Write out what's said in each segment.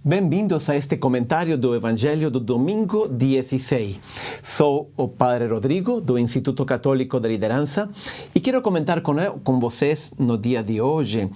Bem-vindos a este comentário do Evangelho do domingo 16. Sou o Padre Rodrigo, do Instituto Católico de Liderança, e quero comentar com vocês no dia de hoje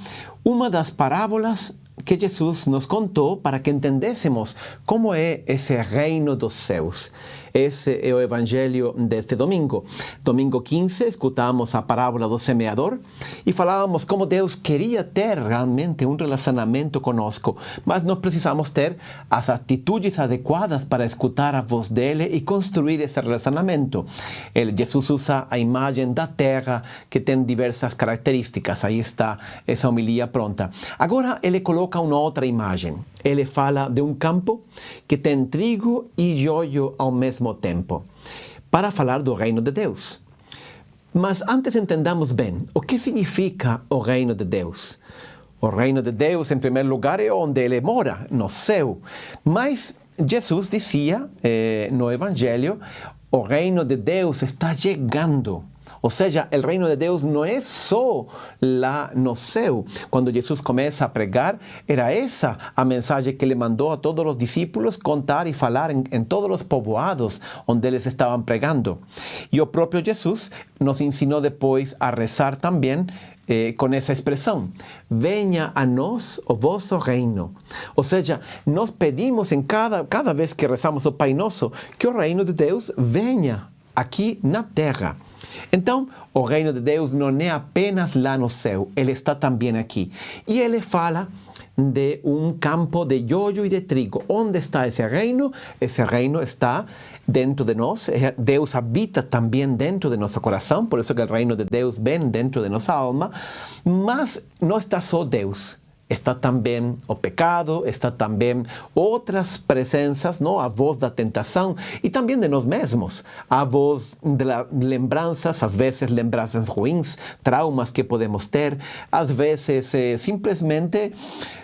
uma das parábolas que Jesus nos contou para que entendêssemos como é esse reino dos céus. Esse é o evangelho deste domingo. Domingo 15, escutamos a parábola do semeador e falávamos como Deus queria ter realmente um relacionamento conosco, mas nós precisamos ter as atitudes adequadas para escutar a voz dele e construir esse relacionamento. Jesus usa a imagem da terra que tem diversas características. Aí está essa homilia pronta. Agora ele coloca uma outra imagem. Ele fala de um campo que tem trigo e joio ao mesmo tempo, para falar do reino de Deus. Mas antes entendamos bem o que significa o reino de Deus. O reino de Deus, em primeiro lugar, é onde ele mora, no céu. Mas Jesus dizia no Evangelho, o reino de Deus está chegando. Ou seja, o reino de Deus não é só lá no céu. Quando Jesus começa a pregar, era essa a mensagem que ele mandou a todos os discípulos contar e falar em todos os povoados onde eles estavam pregando. E o próprio Jesus nos ensinou depois a rezar também com essa expressão: venha a nós o vosso reino. Ou seja, nós pedimos em cada vez que rezamos o Pai Nosso que o reino de Deus venha aqui na terra. Então, o reino de Deus não é apenas lá no céu, ele está também aqui. E ele fala de um campo de joio e de trigo. Onde está esse reino? Esse reino está dentro de nós. Deus habita também dentro de nosso coração, por isso que o reino de Deus vem dentro de nossa alma. Mas não está só Deus. Está também o pecado, está também outras presenças, não? A voz da tentação e também de nós mesmos. A voz de lembranças, às vezes lembranças ruins, traumas que podemos ter, às vezes simplesmente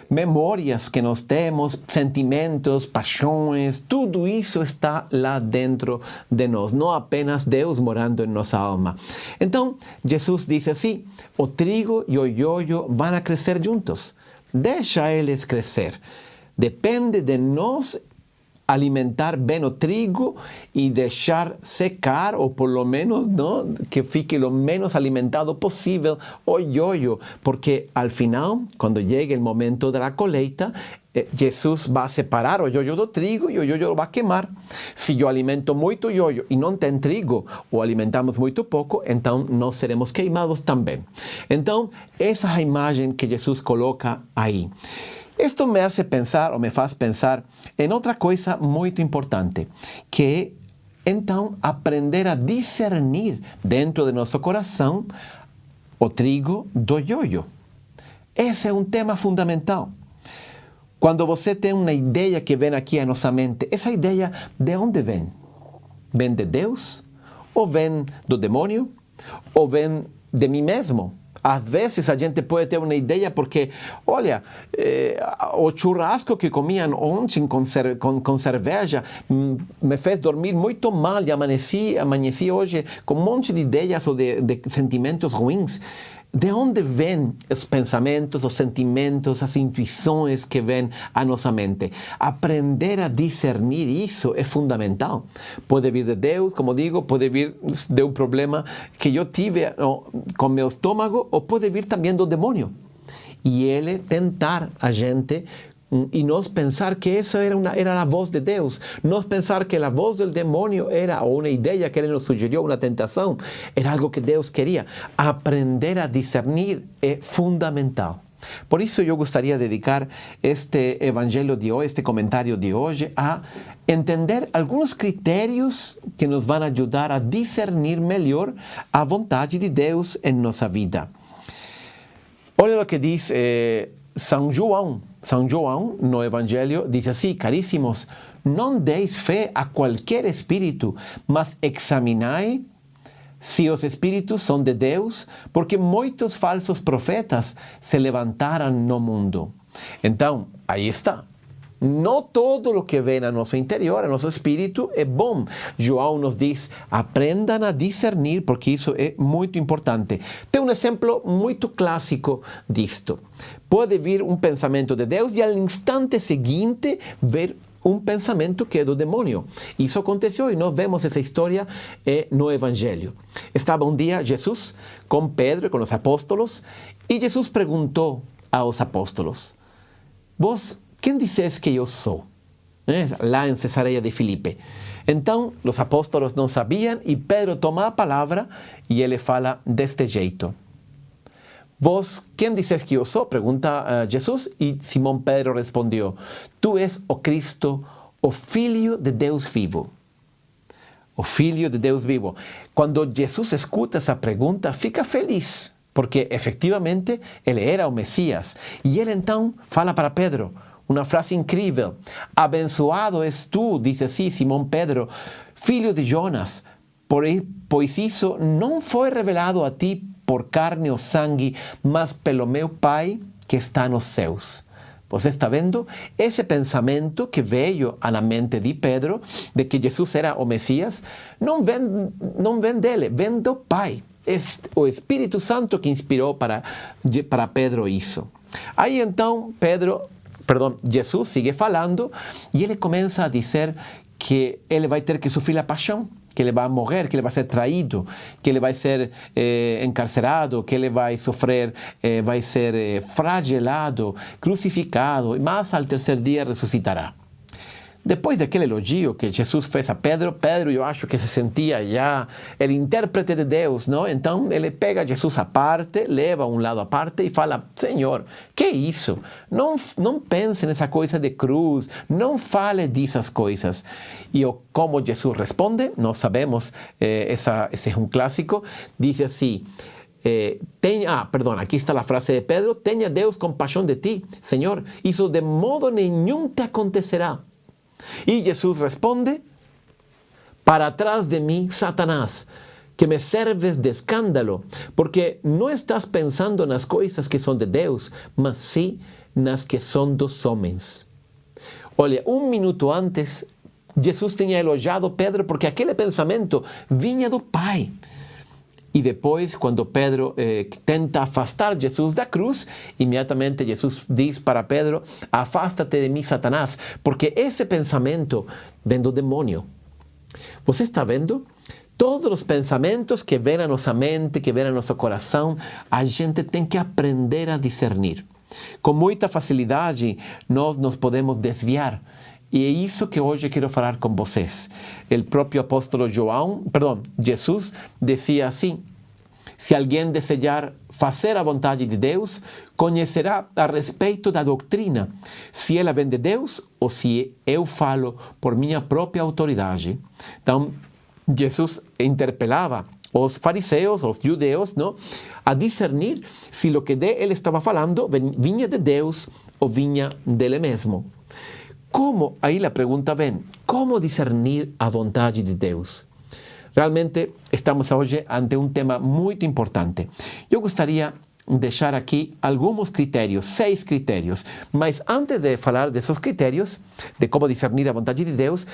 memórias que nós temos, sentimentos, paixões, tudo isso está lá dentro de nós, não apenas Deus morando em nossa alma. Então, Jesus disse assim: o trigo e o joio vão a crescer juntos. Deixa eles crescer. Depende de nós alimentar bem o trigo e deixar secar, ou por lo menos não, que fique o menos alimentado possível o joio, porque al final, quando chegue o momento da colheita, Jesus vai separar o joio do trigo e o joio vai queimar. Se eu alimento muito joio e não tem trigo, ou alimentamos muito pouco, então nós seremos queimados também. Então, essa é a imagem que Jesus coloca aí. Isto me hace pensar, ou me faz pensar, em outra coisa muito importante, que é, então, aprender a discernir dentro de nosso coração o trigo do joio. Esse é um tema fundamental. Quando você tem uma ideia que vem aqui à nossa mente, essa ideia de onde vem? Vem de Deus? Ou vem do demônio? Ou vem de mim mesmo? Às vezes a gente pode ter uma ideia porque, olha, o churrasco que comiam ontem com cerveja me fez dormir muito mal e amanheci hoje com um monte de ideias ou de sentimentos ruins. De onde vêm os pensamentos, os sentimentos, as intuições que vêm à nossa mente? Aprender a discernir isso é fundamental. Pode vir de Deus, como digo, pode vir de um problema que eu tive com meu estômago, ou pode vir também do demônio. E ele tentar a gente e nós pensar que essa era a voz de Deus. Nós pensar que a voz do demônio era uma ideia que ele nos sugeriu, uma tentação, era algo que Deus queria. Aprender a discernir é fundamental. Por isso eu gostaria de dedicar este evangelho de hoje, este comentário de hoje, a entender alguns critérios que nos vão ajudar a discernir melhor a vontade de Deus em nossa vida. Olha o que diz São João. São João, no Evangelho, diz assim: caríssimos, não deis fé a qualquer espírito, mas examinai se os espíritos são de Deus, porque muitos falsos profetas se levantaram no mundo. Então, aí está. Não todo o que vem a nosso interior, a nosso espírito, é bom. João nos diz, aprendam a discernir, porque isso é muito importante. Tem um exemplo muito clássico disto. Pode vir um pensamento de Deus e, ao instante seguinte, ver um pensamento que é do demônio. Isso aconteceu e nós vemos essa história no Evangelho. Estava um dia Jesus com Pedro e com os apóstolos e Jesus perguntou aos apóstolos, vós, quem dizeis que eu sou? Lá em Cesareia de Filipe. Então, os apóstolos não sabiam e Pedro toma a palavra e ele fala deste jeito. Vós, quem dizeis que eu sou? Pergunta Jesus e Simão Pedro respondeu, tu és o Cristo, o Filho de Deus vivo. O Filho de Deus vivo. Quando Jesus escuta essa pergunta, fica feliz, porque efetivamente ele era o Messias. E ele então fala para Pedro uma frase incrível. Abençoado és tu, diz assim Simão Pedro, filho de Jonas, pois isso não foi revelado a ti por carne ou sangue, mas pelo meu Pai que está nos céus. Você está vendo? Esse pensamento que veio à mente de Pedro, de que Jesus era o Messias, não vem dele, vem do Pai. É o Espírito Santo que inspirou para Pedro isso. Aí então Jesus sigue falando e ele começa a dizer que ele vai ter que sofrer a paixão, que ele vai morrer, que ele vai ser traído, que ele vai ser encarcerado, que ele vai sofrer, vai ser flagelado, crucificado, mas ao terceiro dia ressuscitará. Depois daquele elogio que Jesus fez a Pedro, eu acho que se sentia já o intérprete de Deus, não? Então ele pega Jesus à parte, leva a um lado à parte e fala, Senhor, que é isso? Não pense nessa coisa de cruz, não fale dessas coisas. E como Jesus responde, nós sabemos, esse é um clássico, diz assim, aqui está a frase de Pedro, tenha Deus compaixão de ti, Senhor, isso de modo nenhum te acontecerá. E Jesus responde, para trás de mim, Satanás, que me serves de escândalo, porque não estás pensando nas coisas que são de Deus, mas sim nas que são dos homens. Olha, um minuto antes, Jesus tinha elogiado Pedro porque aquele pensamento vinha do Pai. E depois, quando Pedro tenta afastar Jesus da cruz, imediatamente Jesus diz para Pedro, afasta-te de mim, Satanás, porque esse pensamento vem do demônio. Você está vendo? Todos os pensamentos que vêm à nossa mente, que vêm ao nosso coração, a gente tem que aprender a discernir. Com muita facilidade, nós nos podemos desviar. E é isso que hoje eu quero falar com vocês. O próprio apóstolo Jesus dizia assim, se alguém desejar fazer a vontade de Deus, conhecerá a respeito da doutrina, se ela vem de Deus ou se eu falo por minha própria autoridade. Então, Jesus interpelava os fariseus, os judeus, não? A discernir se o que ele estava falando vinha de Deus ou vinha dele mesmo. Como, aí a pergunta vem, como discernir a vontade de Deus? Realmente estamos hoje ante um tema muito importante. Eu gostaria de deixar aqui alguns critérios, 6 critérios, mas antes de falar desses critérios, de como discernir a vontade de Deus,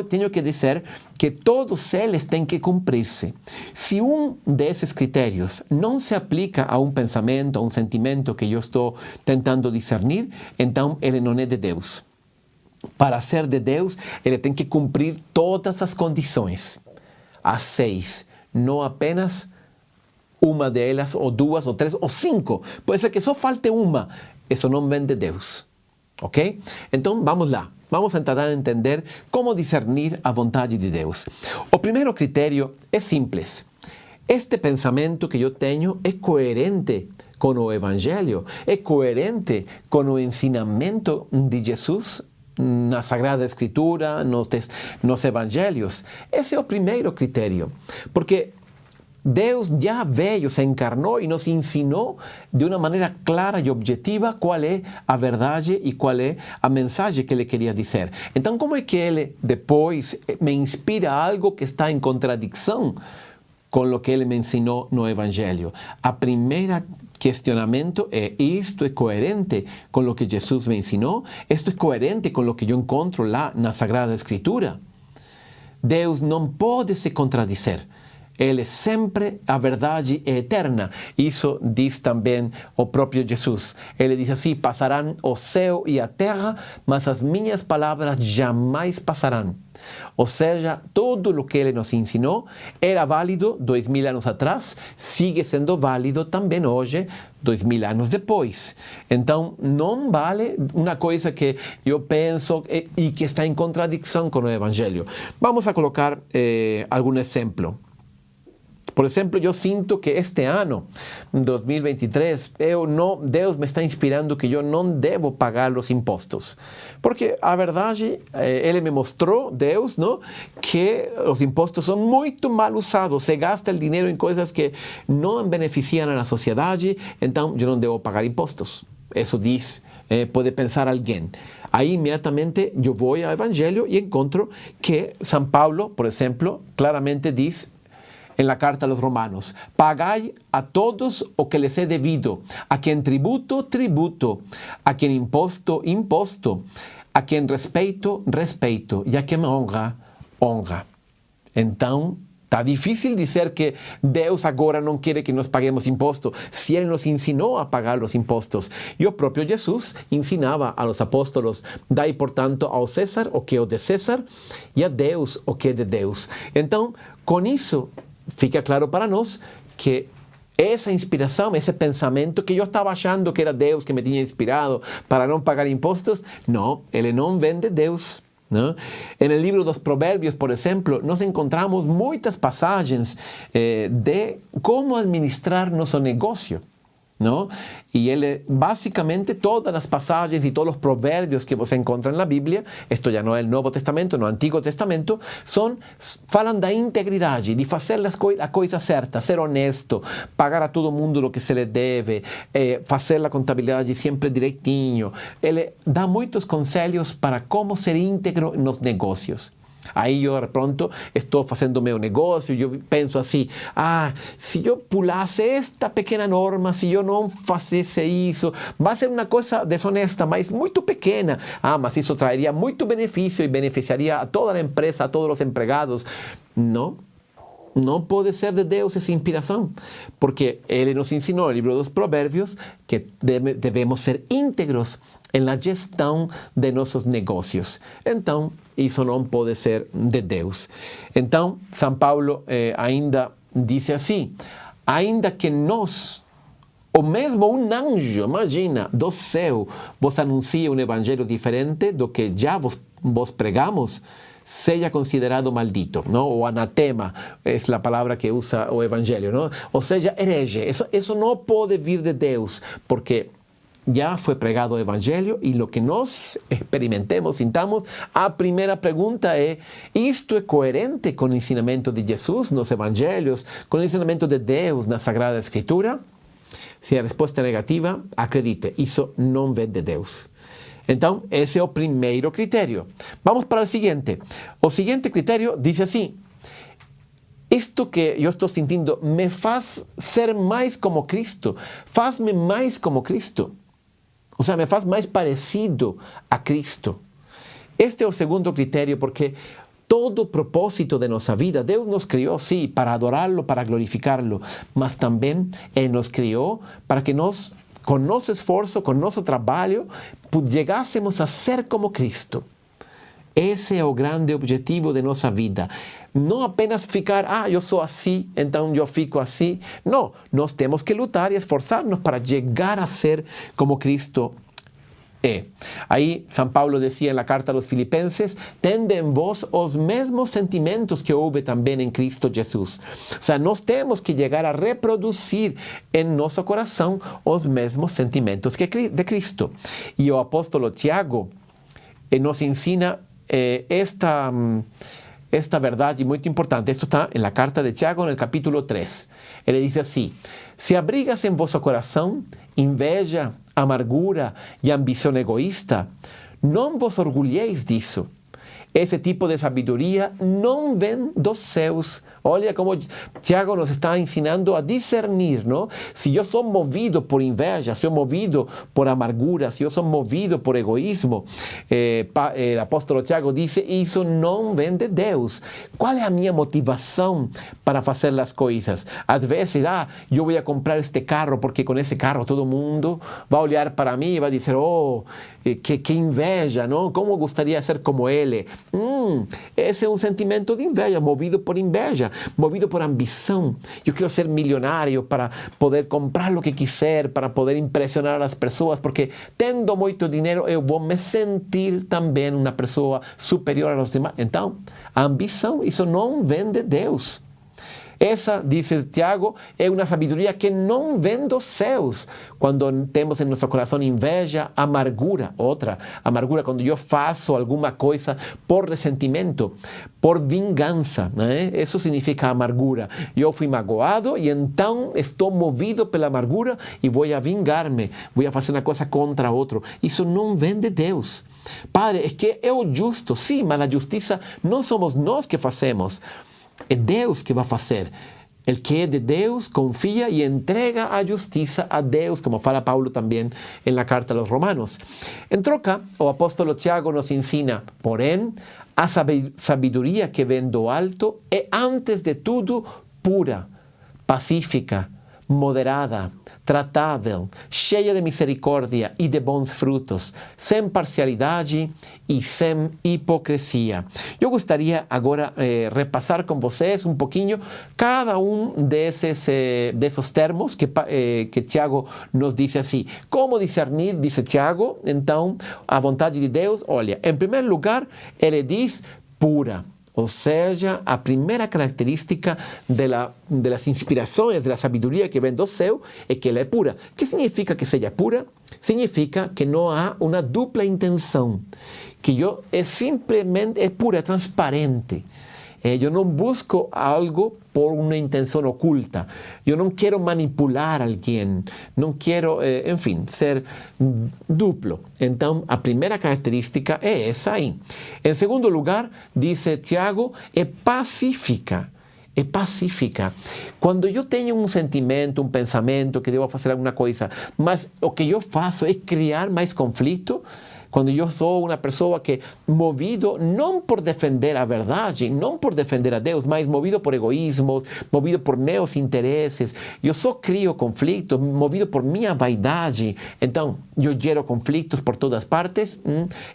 tenho que dizer que todos eles têm que cumprir-se. Se um desses critérios não se aplica a um pensamento, a um sentimento que eu estou tentando discernir, então ele não é de Deus. Para ser de Deus, ele tem que cumprir todas as condições. As 6, não apenas uma delas, ou 2, ou 3, ou 5. Pode ser que só falte uma. Isso não vem de Deus. Ok? Então, vamos lá. Vamos tentar entender como discernir a vontade de Deus. O primeiro critério é simples. Este pensamento que eu tenho é coerente com o Evangelho? É coerente com o ensinamento de Jesus na Sagrada Escritura, nos Evangelhos? Esse é o primeiro critério, porque Deus já veio, se encarnou e nos ensinou de uma maneira clara e objetiva qual é a verdade e qual é a mensagem que ele queria dizer. Então, como é que ele depois me inspira algo que está em contradição com o que ele me ensinou no Evangelho? A primeira questionamento isto é coerente com o que Jesus me ensinou? Isto é coerente com o que eu encontro lá na Sagrada Escritura? Deus não pode se contradizer. Ele é sempre a verdade eterna. Isso diz também o próprio Jesus. Ele diz assim: passarão o céu e a terra, mas as minhas palavras jamais passarão. Ou seja, tudo o que ele nos ensinou era válido 2000 anos atrás, sigue sendo válido também hoje, 2000 anos depois. Então, não vale uma coisa que eu penso e que está em contradição com o Evangelho. Vamos a colocar algum exemplo. Por exemplo, eu sinto que este ano, 2023, Deus me está inspirando que eu não devo pagar os impostos. Porque a verdade, Ele me mostrou, Deus, não, que os impostos são muito mal usados. Se gasta o dinheiro em coisas que não beneficiam a sociedade, então eu não devo pagar impostos. Isso diz, pode pensar alguém. Aí, imediatamente, eu vou ao Evangelho e encontro que São Paulo, por exemplo, claramente diz, en la carta a los romanos: pagai a todos o que les he debido, a quien tributo, tributo, a quien imposto, imposto, a quien respeito, respeito, e a quien honra, honra. Então, está difícil dizer que Deus agora não quer que nós paguemos imposto, se Ele nos ensinou a pagar os impostos. E o próprio Jesus ensinava a los apóstolos: dai, portanto, ao César o que é de César e a Deus o que é de Deus. Então, com isso, fica claro para nós que essa inspiração, esse pensamento que eu estava achando que era Deus que me tinha inspirado para não pagar impostos, não, ele não vem de Deus. ¿No? En el libro dos Provérbios, por exemplo, nós encontramos muitas passagens de como administrar nosso negócio. ¿No? Y él, básicamente, todas las pasajes y todos los proverbios que você encontra en la Biblia, esto ya no es el Nuevo Testamento, no Antiguo Testamento, falam da integridade, de fazer a coisa certa, ser honesto, pagar a todo mundo o que se lhe deve, fazer a contabilidade sempre direitinho. Ele dá muitos conselhos para como ser íntegro nos negócios. Aí eu, de pronto, estou fazendo meu negócio e eu penso assim: se eu pulasse esta pequena norma, se eu não fizesse isso, vai ser uma coisa desonesta, mas muito pequena. Mas isso traria muito benefício e beneficiaria a toda a empresa, a todos os empregados. Não pode ser de Deus essa inspiração, porque Ele nos ensinou no livro dos Provérbios que devemos ser íntegros na gestão de nossos negócios. Então, isso não pode ser de Deus. Então, São Paulo ainda diz assim: ainda que nós, ou mesmo um anjo, imagina, do céu, vos anuncie um evangelho diferente do que já vos pregamos, seja considerado maldito, ¿no? O anatema es la palabra que usa o evangelio, ¿no? O seja, herege. Eso no puede vir de Deus, porque ya fue pregado o evangelio y lo que nós experimentemos, sintamos, a primeira pergunta é: isto é coerente com o ensinamento de Jesus nos evangelhos, com o ensinamento de Deus na Sagrada Escritura? Se a resposta é negativa, acredite, isso não vem de Deus. Então, esse é o primeiro critério. Vamos para o seguinte. O seguinte critério diz assim: isto que eu estou sentindo me faz ser mais como Cristo, faz-me mais como Cristo. O sea, me faz mais parecido a Cristo. Este é o segundo critério, porque todo o propósito de nossa vida, Deus nos criou, sim, para adorá-lo, para glorificá-lo, mas também Ele nos criou para que nós, com nosso esforço, com nosso trabalho, chegássemos a ser como Cristo. Esse é o grande objetivo de nossa vida. Não apenas ficar, eu sou assim, então eu fico assim. Não, nós temos que lutar e esforçar-nos para chegar a ser como Cristo é. Aí, São Paulo dizia na carta aos Filipenses: tende em vós os mesmos sentimentos que houve também em Cristo Jesus. Ou seja, nós temos que chegar a reproduzir em nosso coração os mesmos sentimentos de Cristo. E o apóstolo Tiago nos ensina esta verdade muito importante. Esto está en la carta de Tiago, en el capítulo 3. Ele diz assim: se abrigas em vosso coração inveja, amargura e ambição egoísta, não vos orgulheis disso. esse tipo de sabedoria não vem dos céus. Olha como Tiago nos está ensinando a discernir, não? Se eu sou movido por inveja, se eu sou movido por amargura, se eu sou movido por egoísmo, o apóstolo Tiago diz, isso não vem de Deus. Qual é a minha motivação para fazer as coisas? Às vezes, eu vou comprar este carro porque com esse carro todo mundo vai olhar para mim e vai dizer, que inveja, não? Como gostaria de ser como ele? Esse é um sentimento de inveja, movido por inveja, movido por ambição. Eu quero ser milionário para poder comprar o que quiser, para poder impressionar as pessoas, porque tendo muito dinheiro eu vou me sentir também uma pessoa superior aos demais. Então, a ambição, isso não vem de Deus. Essa, diz Tiago, é uma sabedoria que não vem dos céus. Quando temos em nosso coração inveja, amargura. Outra, amargura quando eu faço alguma coisa por ressentimento, por vingança, né? Isso significa amargura. Eu fui magoado e então estou movido pela amargura e vou a vingar-me, vou a fazer uma coisa contra outro. Isso não vem de Deus. Padre, é que é o justo, sim, mas a justiça não somos nós que fazemos. É Deus que vai fazer. El que é de Deus confia e entrega a justiça a Deus, como fala Paulo também na carta aos Romanos. Em troca, o apóstolo Tiago nos ensina, porém, a sabedoria que vem do alto é, antes de tudo, pura, pacífica, moderada, tratável, cheia de misericórdia e de bons frutos, sem parcialidade e sem hipocrisia. Eu gostaria agora repassar com vocês um pouquinho cada desses termos que Tiago nos diz assim. Como discernir, diz Tiago, então, a vontade de Deus? Olha, em primeiro lugar, ele diz pura. Ou seja, a primeira característica das inspirações, da sabedoria que vem do céu, é que ela é pura. O que significa que seja pura? Significa que não há uma dupla intenção, que simplesmente é pura, é transparente. Eu não busco algo por uma intenção oculta. Eu não quero manipular alguém. Não quero, enfim, ser duplo. Então, a primeira característica é essa aí. Em segundo lugar, diz Tiago, é pacífica. É pacífica. Quando eu tenho um sentimento, um pensamento que devo fazer alguma coisa, mas o que eu faço é criar mais conflito, quando eu sou uma pessoa que, movido não por defender a verdade, não por defender a Deus, mas movido por egoísmo, movido por meus interesses, eu só crio conflitos, movido por minha vaidade, então eu gero conflitos por todas partes,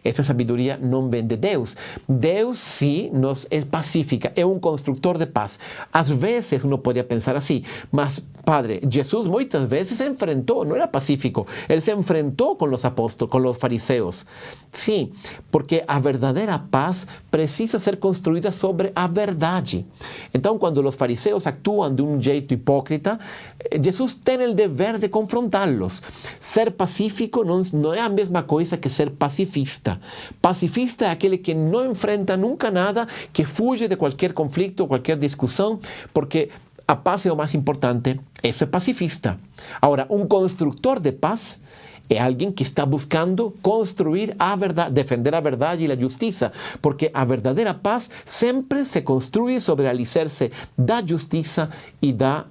essa sabedoria não vem de Deus. Deus, sim, é pacífica, é um construtor de paz. Às vezes, uno poderia pensar assim, mas, Padre, Jesus muitas vezes se enfrentou, não era pacífico, ele se enfrentou com os apóstolos, com os fariseus. Sim, porque a verdadeira paz precisa ser construída sobre a verdade. Então, quando os fariseus atuam de um jeito hipócrita, Jesus tem o dever de confrontá-los. Ser pacífico não é a mesma coisa que ser pacifista. Pacifista é aquele que não enfrenta nunca nada, que fuge de qualquer conflito, qualquer discussão, porque a paz é o mais importante. Isso é pacifista. Agora, um construtor de paz é alguém que está buscando construir a verdade, defender a verdade e a justiça, porque a verdadeira paz sempre se construi sobre o alicerce da justiça e da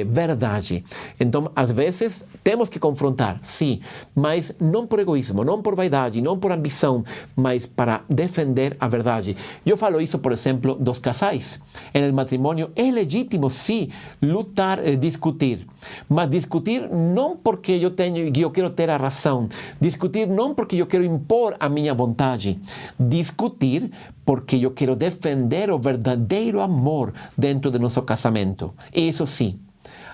verdade. Então, às vezes, temos que confrontar, sim, mas não por egoísmo, não por vaidade, não por ambição, mas para defender a verdade. Eu falo isso, por exemplo, dos casais. No matrimônio é legítimo, sim, lutar, discutir, mas discutir não porque eu quero ter a razão, discutir não porque eu quero impor a minha vontade, discutir porque eu quero defender o verdadeiro amor dentro do nosso casamento. Isso sim.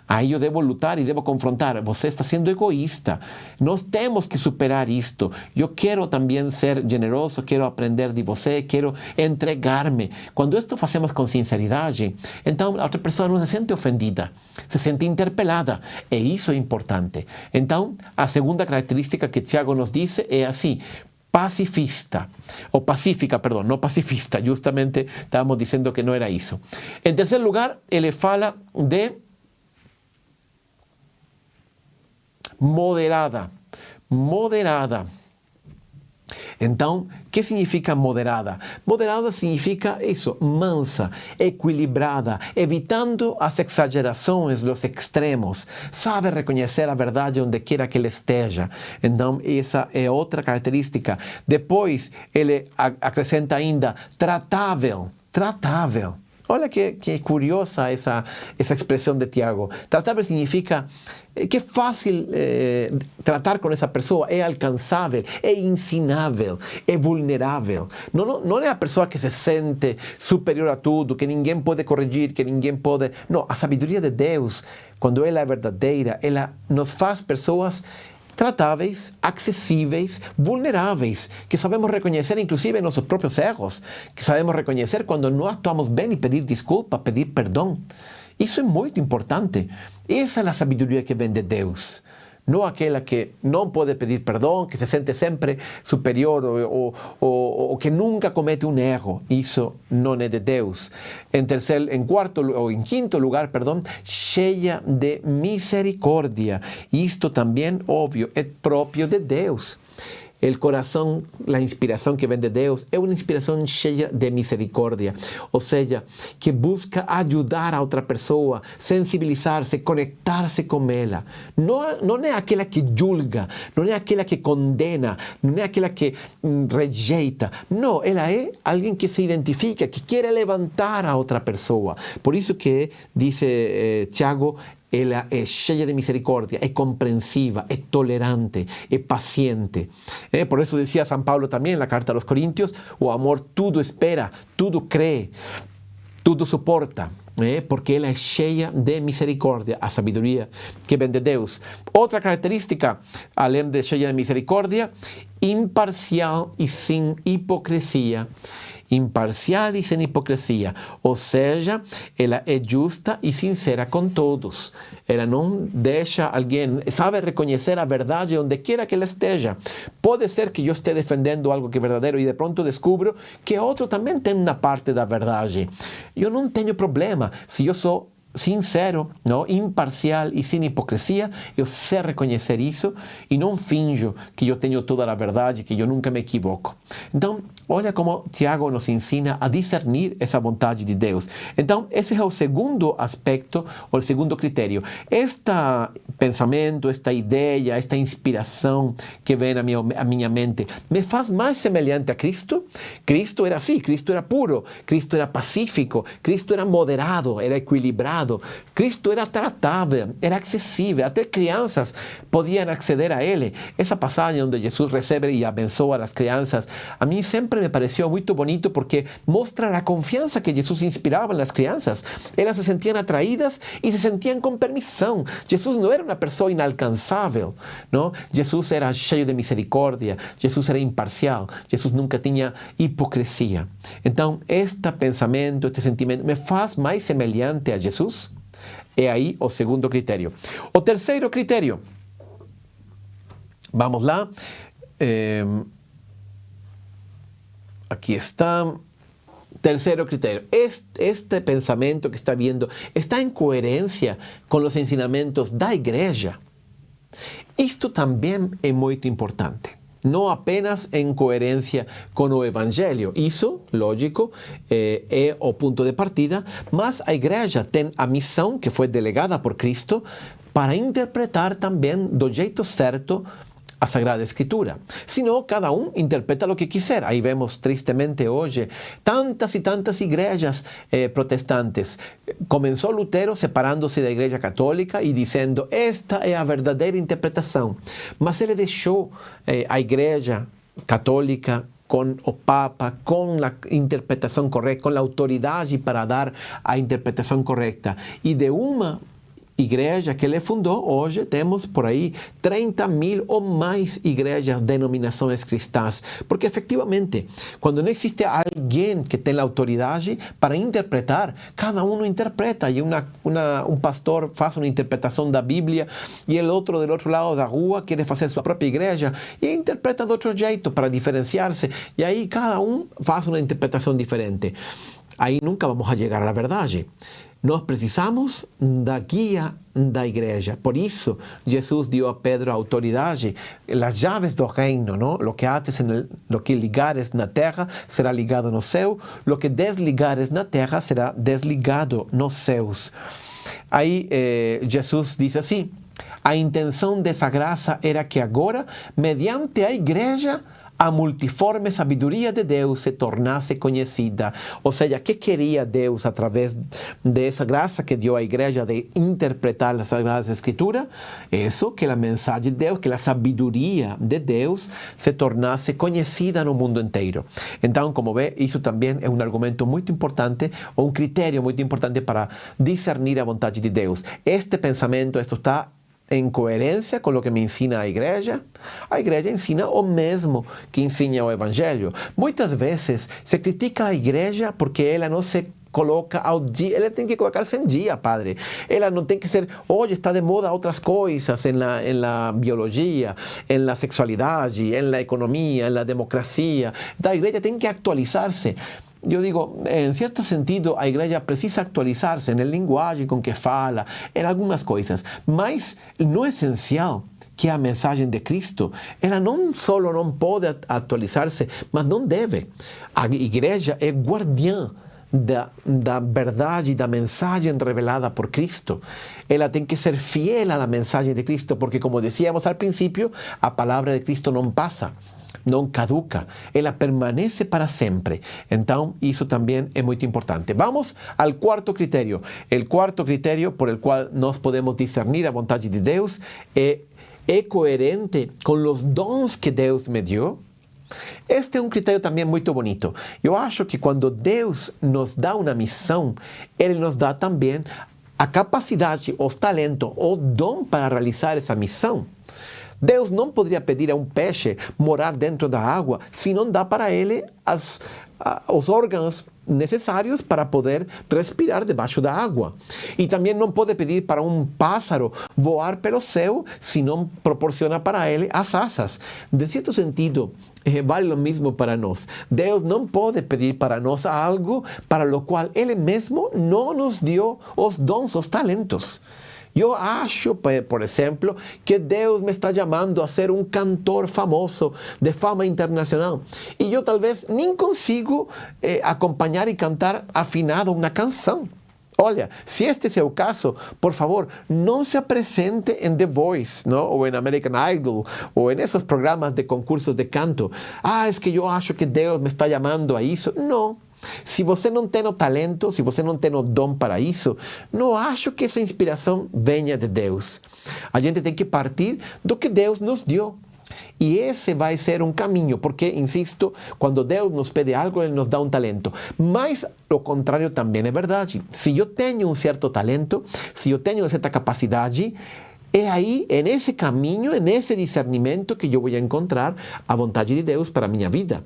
Aí eu devo lutar e devo confrontar. Você está sendo egoísta. Nós temos que superar isto. Eu quero também ser generoso, quero aprender de você, quero entregar-me. Quando isto fazemos com sinceridade, então a outra pessoa não se sente ofendida, se sente interpelada. E isso é importante. Então, a segunda característica que Tiago nos diz é assim: pacifista, ou pacífica, perdão, não pacifista, justamente estávamos dizendo que não era isso. Em terceiro lugar, ele fala de moderada. Então, o que significa moderada? Moderada significa isso, mansa, equilibrada, evitando as exagerações, os extremos. Sabe reconhecer a verdade onde quer que ele esteja. Então, essa é outra característica. Depois, ele acrescenta ainda tratável. Tratável. Olha que curiosa essa expressão de Tiago. Tratável significa que é fácil tratar com essa pessoa, é alcançável, é ensinável, é vulnerável. Não é a pessoa que se sente superior a tudo, que ninguém pode corrigir, que ninguém pode... Não, a sabedoria de Deus, quando ela é verdadeira, ela nos faz pessoas tratáveis, acessíveis, vulneráveis, que sabemos reconhecer inclusive nossos próprios erros, que sabemos reconhecer quando não atuamos bem e pedir desculpa, pedir perdão. Isso é muito importante. Essa é a sabedoria que vem de Deus. Não aquela que não pode pedir perdão, que se sente sempre superior ou que nunca comete um erro. Isso não é de Deus. Em quinto lugar, cheia de misericórdia. Isto também, óbvio, é próprio de Deus. O coração, a inspiração que vem de Deus, é uma inspiração cheia de misericórdia. Ou seja, que busca ajudar a outra pessoa, sensibilizar-se, conectar-se com ela. Não é aquela que julga, não é aquela que condena, não é aquela que rejeita. Não, ela é alguém que se identifica, que quer levantar a outra pessoa. Por isso que, diz Tiago, ela é cheia de misericórdia, é compreensiva, é tolerante, é paciente. Por isso dizia São Paulo também na carta aos Coríntios, o amor tudo espera, tudo crê, tudo suporta, porque ela é cheia de misericórdia, a sabedoria que vem de Deus. Outra característica, além de cheia de misericórdia, imparcial e sem hipocrisia. Imparcial e sem hipocrisia, ou seja, ela é justa e sincera com todos. Ela não deixa alguém, sabe reconhecer a verdade onde quer que ela esteja. Pode ser que eu esteja defendendo algo que é verdadeiro e de pronto descubro que outro também tem uma parte da verdade. Eu não tenho problema se eu sou sincero, não? Imparcial e sem hipocrisia, eu sei reconhecer isso e não finjo que eu tenho toda a verdade, que eu nunca me equivoco. Então, olha como Tiago nos ensina a discernir essa vontade de Deus. Então, esse é o segundo aspecto, ou o segundo critério. Este pensamento, esta ideia, esta inspiração que vem à minha mente, me faz mais semelhante a Cristo? Cristo era assim, Cristo era puro, Cristo era pacífico, Cristo era moderado, era equilibrado, Cristo era tratável, era acessível, até crianças podiam acceder a Ele. Essa passagem onde Jesus recebe e abençoa as crianças, a mim sempre me pareceu muito bonito porque mostra a confiança que Jesus inspirava nas crianças. Elas se sentiam atraídas e se sentiam com permissão. Jesus não era uma pessoa inalcançável, não? Jesus era cheio de misericórdia, Jesus era imparcial, Jesus nunca tinha hipocrisia. Então, este pensamento, este sentimento me faz mais semelhante a Jesus. É aí o segundo critério. O terceiro critério, vamos lá, aqui está, terceiro critério. Este pensamento que está viendo está em coerência com os ensinamentos da igreja. Isto também é muito importante. Não apenas em coerência com o Evangelho. Isso, lógico, é o ponto de partida, mas a igreja tem a missão que foi delegada por Cristo para interpretar também do jeito certo a Sagrada Escritura. Senão, cada um interpreta o que quiser. Aí vemos, tristemente, hoje, tantas e tantas igrejas protestantes. Começou Lutero separando-se da Igreja Católica e dizendo, esta é a verdadeira interpretação. Mas ele deixou a Igreja Católica com o Papa, com a interpretação correta, com a autoridade para dar a interpretação correta. E de uma igreja que ele fundou, hoje temos por aí 30.000 ou mais igrejas, denominações cristãs. Porque, efetivamente, quando não existe alguém que tem a autoridade para interpretar, cada um interpreta. E um pastor faz uma interpretação da Bíblia e o outro, do outro lado da rua, quer fazer sua própria igreja e interpreta de outro jeito para diferenciar-se. E aí cada um faz uma interpretação diferente. Aí nunca vamos a chegar à verdade. Nós precisamos da guia da igreja. Por isso, Jesus deu a Pedro a autoridade, as chaves do reino, não? Lo que ates lo que ligares na terra será ligado no céu, lo que desligares na terra será desligado nos céus. Aí Jesus diz assim: a intenção dessa graça era que agora, mediante a igreja, a multiforme sabedoria de Deus se tornasse conhecida. Ou seja, o que queria Deus através dessa graça que deu à igreja de interpretar as Sagradas Escrituras? Isso, que a mensagem de Deus, que a sabedoria de Deus se tornasse conhecida no mundo inteiro. Então, como vê, isso também é um argumento muito importante, ou um critério muito importante para discernir a vontade de Deus. Este pensamento, isto está em coerência com o que me ensina a igreja ensina o mesmo que ensina o Evangelho. Muitas vezes se critica a igreja porque ela não se coloca ao dia, ela tem que colocar-se em dia, padre. Ela não tem que ser, hoje está de moda outras coisas em la biologia, em la sexualidade, em la economia, em la democracia. Então a igreja tem que atualizar-se. Eu digo, em certo sentido, a igreja precisa atualizar-se na linguagem com que fala, em algumas coisas, mas no essencial, que é a mensagem de Cristo, ela não só não pode atualizar-se, mas não deve. A igreja é guardiã da verdade, da mensagem revelada por Cristo. Ela tem que ser fiel à mensagem de Cristo, porque, como decíamos al princípio, a palavra de Cristo não passa, não caduca, ela permanece para sempre. Então, isso também é muito importante. Vamos ao quarto critério. O quarto critério por el qual nós podemos discernir a vontade de Deus é coerente com os dons que Deus me deu. Este é um critério também muito bonito. Eu acho que quando Deus nos dá uma missão, Ele nos dá também a capacidade, os talentos, o dom para realizar essa missão. Deus não poderia pedir a um peixe morar dentro da água se não dá para ele os órgãos necessários para poder respirar debaixo da água. E também não pode pedir para um pássaro voar pelo céu se não proporciona para ele as asas. De certo sentido, vale o mesmo para nós. Deus não pode pedir para nós algo para o qual Ele mesmo não nos deu os dons, os talentos. Eu acho, por exemplo, que Deus me está chamando a ser um cantor famoso, de fama internacional. E eu talvez nem consigo acompanhar e cantar afinado uma canção. Olha, se este é o caso, por favor, não se apresente em The Voice, não? Ou em American Idol, ou em esses programas de concursos de canto. Ah, é que eu acho que Deus me está chamando a isso. Não. Se você não tem o talento, se você não tem o dom para isso, não acho que essa inspiração venha de Deus. A gente tem que partir do que Deus nos deu. E esse vai ser um caminho, porque, insisto, quando Deus nos pede algo, Ele nos dá um talento. Mas o contrário também é verdade. Se eu tenho um certo talento, se eu tenho uma certa capacidade, é aí, nesse caminho, nesse discernimento que eu vou encontrar a vontade de Deus para a minha vida.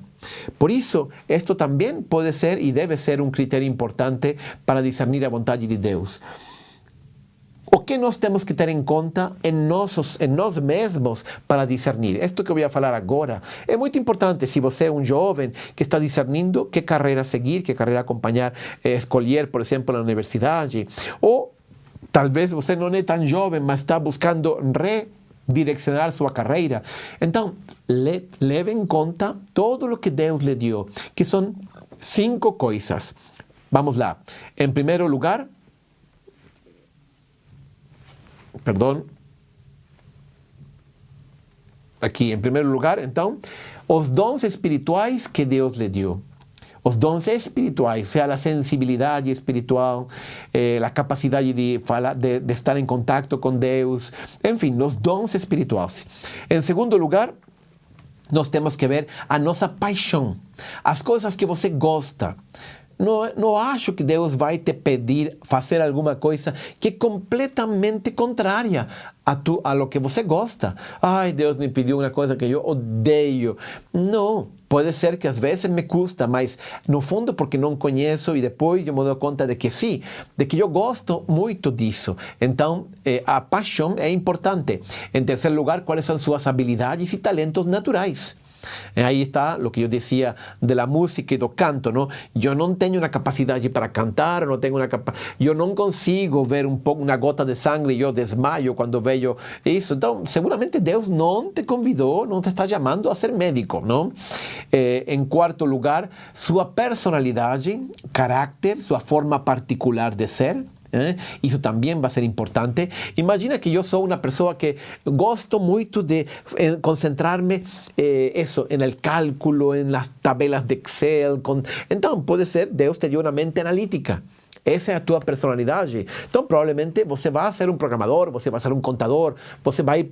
Por isso, isto também pode ser e deve ser um critério importante para discernir a vontade de Deus. O que nós temos que ter em conta em nós mesmos para discernir? Isto que eu vou falar agora é muito importante. Se você é um jovem que está discernindo que carreira seguir, que carreira acompanhar, escolher, por exemplo, na universidade, ou talvez você não é tão jovem, mas está buscando redirecionar sua carreira. Então, leve em conta todo o que Deus lhe deu, que são 5 coisas. Vamos lá. Em primeiro lugar, aqui, em primeiro lugar, então, os dons espirituais que Deus lhe deu. Os dons espirituais, ou seja, a sensibilidade espiritual, a capacidade de falar, de estar em contato com Deus, enfim, os dons espirituais. Em segundo lugar, nós temos que ver a nossa paixão, as coisas que você gosta. Não acho que Deus vai te pedir fazer alguma coisa que é completamente contrária a lo que você gosta. Ai, Deus me pediu uma coisa que eu odeio. Não, pode ser que às vezes me custa, mas no fundo porque não conheço e depois eu me dou conta de que sim, de que eu gosto muito disso. Então, a paixão é importante. Em terceiro lugar, quais são suas habilidades e talentos naturais. Aí está o que eu dizia da música e do canto, não? Eu não tenho uma capacidade para cantar, eu não consigo ver uma gota de sangue e eu desmaio quando vejo isso. Então, seguramente Deus não te convidou, não te está chamando a ser médico, não? Em quarto lugar, sua personalidade, caráter, sua forma particular de ser. Isso também vai ser importante. Imagina que eu sou uma pessoa que gosto muito de concentrar-me no cálculo, nas tabelas de Excel. Então, pode ser Deus te deu uma mente analítica. Essa é a tua personalidade. Então, provavelmente, você vai ser um programador, você vai ser um contador, você vai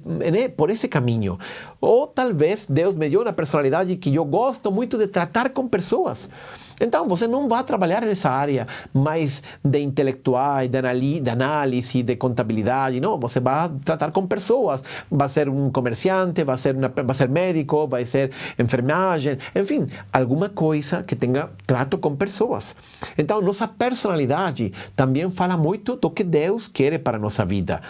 por esse caminho. Ou, talvez, Deus me deu uma personalidade que eu gosto muito de tratar com pessoas. Então, você não vai trabalhar nessa área mais de intelectuais, de análise, de contabilidade. Não, você vai tratar com pessoas. Vai ser um comerciante, vai ser médico, vai ser enfermagem. Enfim, alguma coisa que tenha trato com pessoas. Então, nossa personalidade também fala muito do que Deus quer para a nossa vida.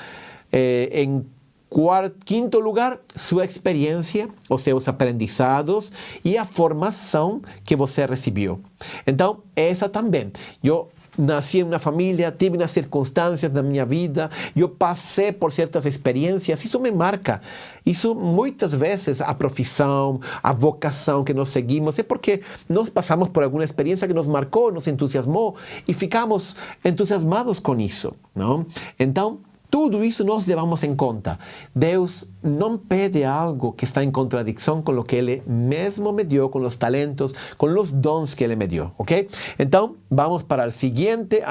Quinto lugar, sua experiência, os seus aprendizados e a formação que você recebeu. Então, essa também. Eu nasci em uma família, tive umas circunstâncias na minha vida, eu passei por certas experiências, isso me marca. Isso, muitas vezes, a profissão, a vocação que nós seguimos, é porque nós passamos por alguma experiência que nos marcou, nos entusiasmou e ficamos entusiasmados com isso, não? Então, tudo isso nós levamos em conta. Deus não pede algo que está em contradição com o que Ele mesmo me deu, com os talentos, com os dons que Ele me deu, ok? Então, vamos para o seguinte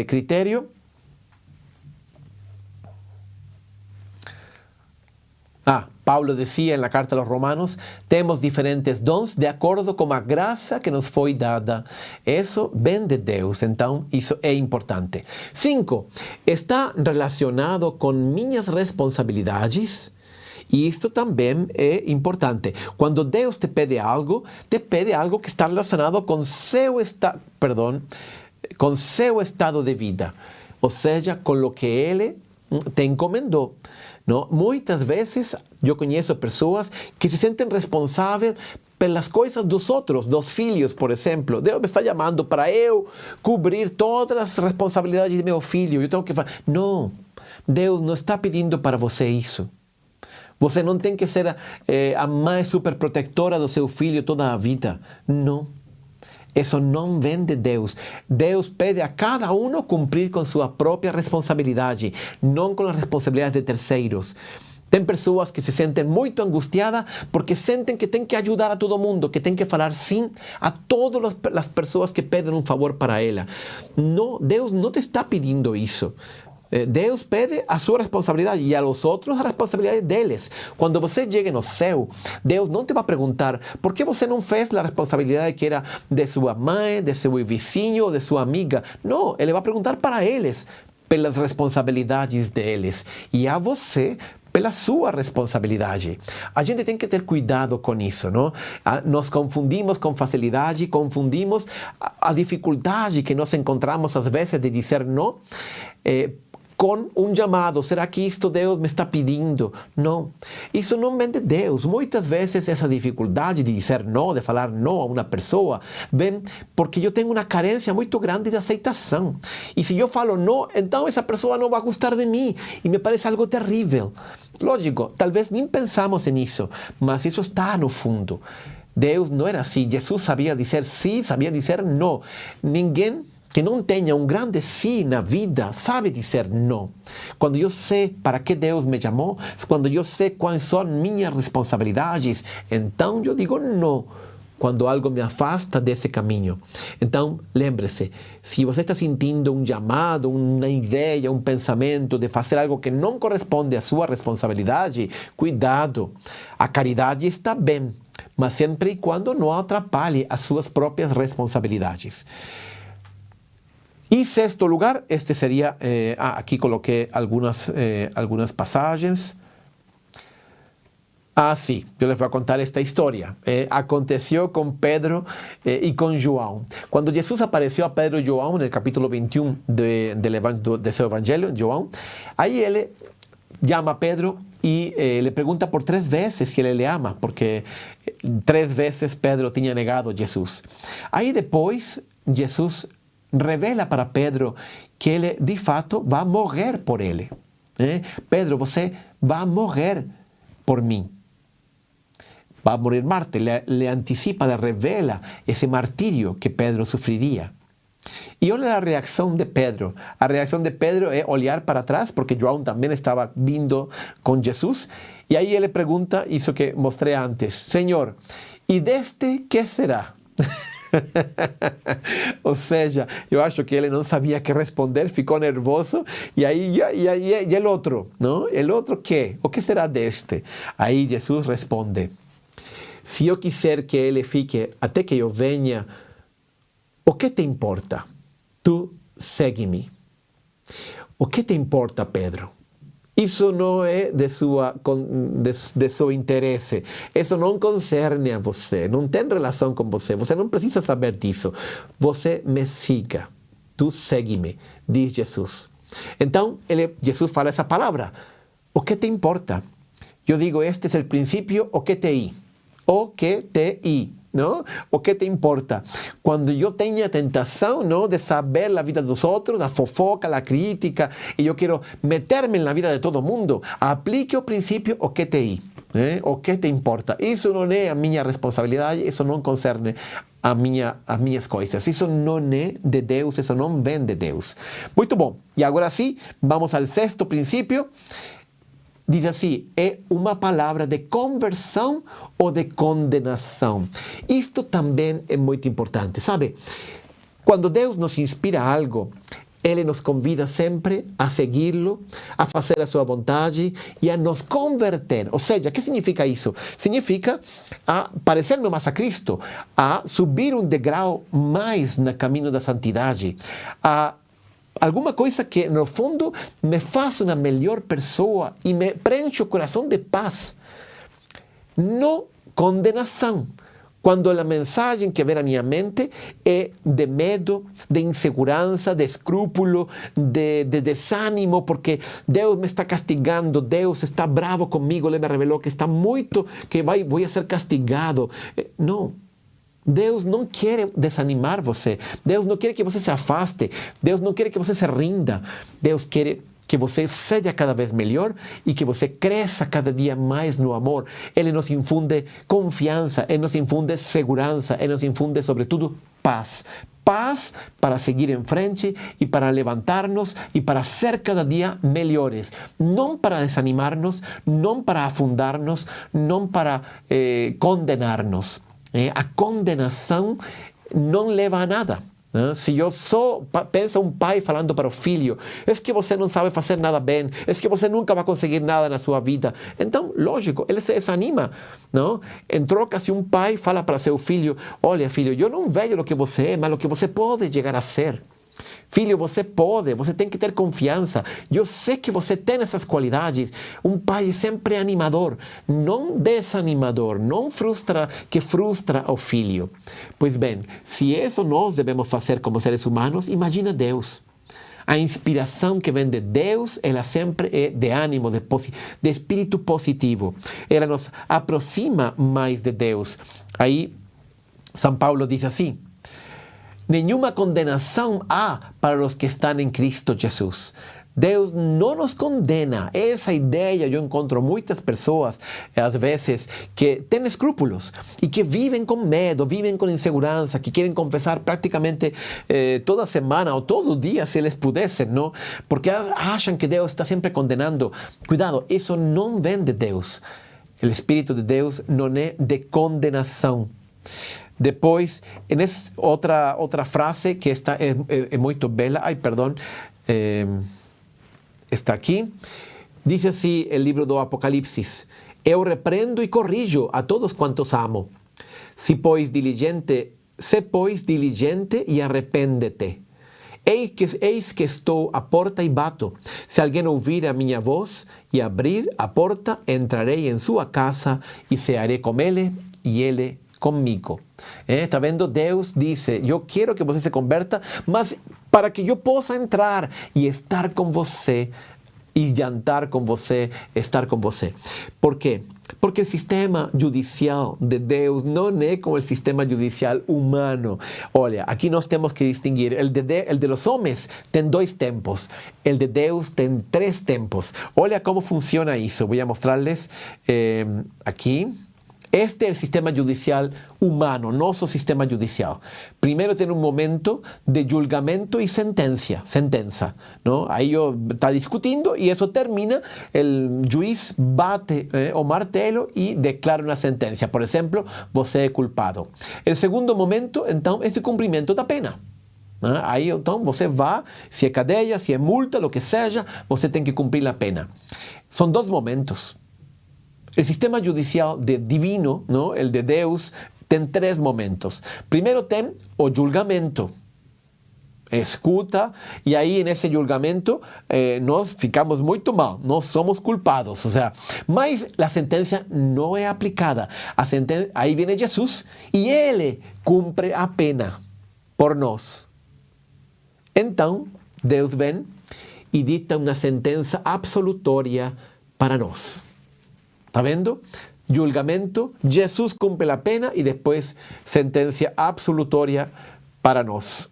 critério. Paulo decía en la carta a los Romanos, tenemos diferentes dons de acuerdo con la gracia que nos fue dada. Eso ven de Deus, então isso é importante. 5. Está relacionado con minhas responsabilidades. E isto também é importante. Quando Deus te pede algo que está relacionado com seu estado de vida. Ou seja, com o que Ele te encomendou. Não? Muitas vezes eu conheço pessoas que se sentem responsáveis pelas coisas dos outros, dos filhos, por exemplo. Deus me está chamando para eu cobrir todas as responsabilidades de meu filho. Eu tenho que fazer. Não, Deus não está pedindo para você isso. Você não tem que ser a mais superprotetora do seu filho toda a vida. Não. Isso não vem de Deus. Deus pede a cada um cumprir com sua própria responsabilidade, não com as responsabilidades de terceiros. Tem pessoas que se sentem muito angustiadas porque sentem que tem que ajudar a todo mundo, que tem que falar sim a todas as pessoas que pedem um favor para ela. Não, Deus não te está pedindo isso. Deus pede a sua responsabilidade e a los outros a responsabilidade deles. Quando você chegue no céu, Deus não te vai perguntar por que você não fez a responsabilidade que era de sua mãe, de seu vizinho, de sua amiga. Não, Ele vai perguntar para eles, pelas responsabilidades deles. E a você, pela sua responsabilidade. A gente tem que ter cuidado com isso, não? Nós confundimos com facilidade, confundimos a dificuldade que nós encontramos às vezes de dizer não, com um chamado. Será que isto Deus me está pedindo? Não. Isso não vem de Deus. Muitas vezes essa dificuldade de dizer não, de falar não a uma pessoa, vem porque eu tenho uma carência muito grande de aceitação. E se eu falo não, então essa pessoa não vai gostar de mim. E me parece algo terrível. Lógico, talvez nem pensamos nisso, mas isso está no fundo. Deus não era assim. Jesus sabia dizer sim, sabia dizer não. Ninguém que não tenha um grande sim na vida sabe dizer não. Quando eu sei para que Deus me chamou, quando eu sei quais são minhas responsabilidades, então eu digo não. Quando algo me afasta desse caminho. Então, lembre-se, se você está sentindo um chamado, uma ideia, um pensamento de fazer algo que não corresponde à sua responsabilidade, cuidado. A caridade está bem, mas sempre e quando não atrapalhe as suas próprias responsabilidades. E sexto lugar, este seria, aqui coloquei algumas passagens. Sim, eu les vou contar esta história. Aconteceu com Pedro e com João. Quando Jesus apareceu a Pedro e João, no capítulo 21 de seu evangelho, João, aí ele chama a Pedro y le pregunta por 3 veces si ele ama, porque 3 veces Pedro tinha negado Jesus. Aí depois, Jesus revela para Pedro que ele, de fato, vai morrer por ele. Pedro, você vai morrer por mim. Va a morir Marte, le anticipa, le revela ese martirio que Pedro sufriría. Y olha a reacción de Pedro. A reacción de Pedro es olhar para atrás, porque João también estaba vindo con Jesús. Y ahí él le pregunta, eso que mostré antes, Señor, ¿y deste qué será? Ou seja, eu acho que ele não sabia que responder, ficou nervoso, e aí e o outro, não? O outro quê? O que será deste? Aí Jesus responde, se eu quiser que ele fique até que eu venha, o que te importa? Tu segue-me. O que te importa, Pedro? Isso não é de seu interesse. Isso não concerne a você. Não tem relação com você. Você não precisa saber disso. Você me siga. Tu segue-me, diz Jesus. Então, Jesus fala essa palavra. O que te importa? Eu digo, este é o princípio, o que te i. O que te i. ¿No? ¿O qué te importa? Cuando yo tenga tentación, ¿no?, de saber la vida de los otros, la fofoca, la crítica, y yo quiero meterme en la vida de todo el mundo, aplique el principio o que te i. O que te importa? Isso não é a minha responsabilidade, isso não concerne as minhas coisas. Isso não é de Deus, isso não vem de Deus. Muito bom. E agora sim, vamos ao 6º princípio. Diz assim, é uma palavra de conversão ou de condenação. Isto também é muito importante, sabe? Quando Deus nos inspira algo, Ele nos convida sempre a segui-lo, a fazer a sua vontade e a nos converter. Ou seja, o que significa isso? Significa a parecer-me mais a Cristo, a subir um degrau mais no caminho da santidade, a alguma coisa que, no fundo, me faz uma melhor pessoa e me preenche o coração de paz. Não condenação. Quando a mensagem que vem à minha mente é de medo, de insegurança, de escrúpulo, de desânimo, porque Deus me está castigando, Deus está bravo comigo, Ele me revelou que está muito, que vou ser castigado. Não. Deus não quer desanimar você. Deus não quer que você se afaste. Deus não quer que você se rinda. Deus quer que você seja cada vez melhor e que você cresça cada dia mais no amor. Ele nos infunde confiança, Ele nos infunde segurança, Ele nos infunde, sobretudo, paz. Paz para seguir em frente e para levantar-nos e para ser cada dia melhores. Não para desanimar-nos, não para afundar-nos, não para condenar-nos. A condenação não leva a nada. Se eu só pensa um pai falando para o filho, é que você não sabe fazer nada bem, é que você nunca vai conseguir nada na sua vida. Então, lógico, ele se desanima. Não? Em troca, se um pai fala para seu filho, olha filho, eu não vejo o que você é, mas o que você pode chegar a ser. Filho, você pode, você tem que ter confiança. Eu sei que você tem essas qualidades. Um pai é sempre animador, não desanimador, não frustra o filho. Pois bem, se isso nós devemos fazer como seres humanos, imagina Deus. A inspiração que vem de Deus, ela sempre é de ânimo, de espírito positivo. Ela nos aproxima mais de Deus. Aí, São Paulo diz assim, nenhuma condenação há para os que estão em Cristo Jesus. Deus não nos condena. Essa ideia eu encontro muitas pessoas, às vezes, que têm escrúpulos e que vivem com medo, vivem com insegurança, que querem confessar praticamente toda semana ou todo dia, se eles pudessem, não? Porque acham que Deus está sempre condenando. Cuidado, isso não vem de Deus. O Espírito de Deus não é de condenação. Depois, outra frase que é muito bela, está aqui, diz assim o livro do Apocalipse, eu repreendo e corrijo a todos quantos amo, se pois diligente e arrepende-te. Eis que estou à porta e bato. Se alguém ouvir a minha voz e abrir a porta, entrarei em sua casa e cearei com ele e ele comigo. Está vendo? Deus disse, eu quero que você se converta, mas para que eu possa entrar e estar com você e jantar com você, estar com você. Por quê? Porque o sistema judicial de Deus não é como o sistema judicial humano. Olha, aqui nós temos que distinguir. El de los homens tem 2 tempos. El de Deus tem 3 tempos. Olha como funciona isso. Vou mostrar-les aqui. Este é o sistema judicial humano, nosso sistema judicial. Primeiro tem um momento de julgamento e sentença. Não? Aí está discutindo e isso termina, o juiz bate o martelo e declara uma sentença. Por exemplo, você é culpado. O segundo momento, então, é o cumprimento da pena. Aí, então, você vai, se é cadeia, se é multa, o que seja, você tem que cumprir a pena. São 2 momentos. O sistema judicial divino, ¿no? El de Deus, tem 3 momentos. Primeiro tem o julgamento. Escuta, e aí nesse julgamento nós ficamos muito mal, nós somos culpados. Mas a sentença não é aplicada. Aí vem Jesus e ele cumpre a pena por nós. Então, Deus vem e dita uma sentença absolutória para nós. ¿Está vendo? Julgamento, Jesus cumpre a pena e depois sentença absolutória para nós.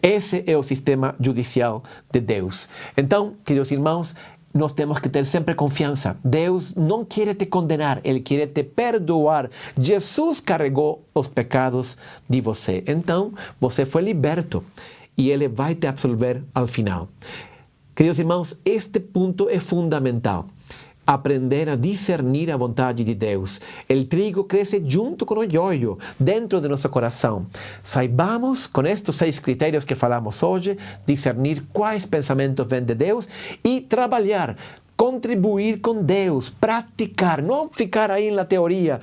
Esse é o sistema judicial de Deus. Então, queridos irmãos, nós temos que ter sempre confiança. Deus não quer te condenar, Ele quer te perdoar. Jesus carregou os pecados de você. Então, você foi liberto e Ele vai te absolver ao final. Queridos irmãos, este ponto é fundamental. Aprender a discernir a vontade de Deus. O trigo cresce junto com o joio, dentro de nosso coração. Saibamos, com estes 6 critérios que falamos hoje, discernir quais pensamentos vêm de Deus e trabalhar, contribuir com Deus, praticar, não ficar aí na teoria.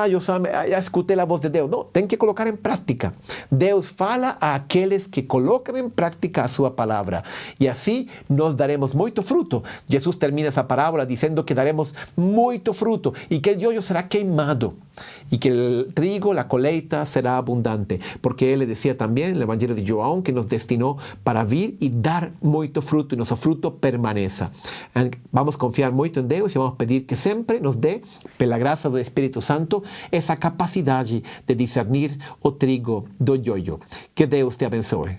Eu já escutei a voz de Deus. Não, tem que colocar em prática. Deus fala àqueles que colocam em prática a sua palavra. E assim nós daremos muito fruto. Jesus termina essa parábola dizendo que daremos muito fruto e que o joio será queimado e que o trigo, a colheita será abundante. Porque ele dizia também no Evangelho de João que nos destinou para vir e dar muito fruto e nosso fruto permaneça. Vamos confiar muito em Deus e vamos pedir que sempre nos dê, pela graça do Espírito Santo, essa capacidade de discernir o trigo do joio. Que Deus te abençoe.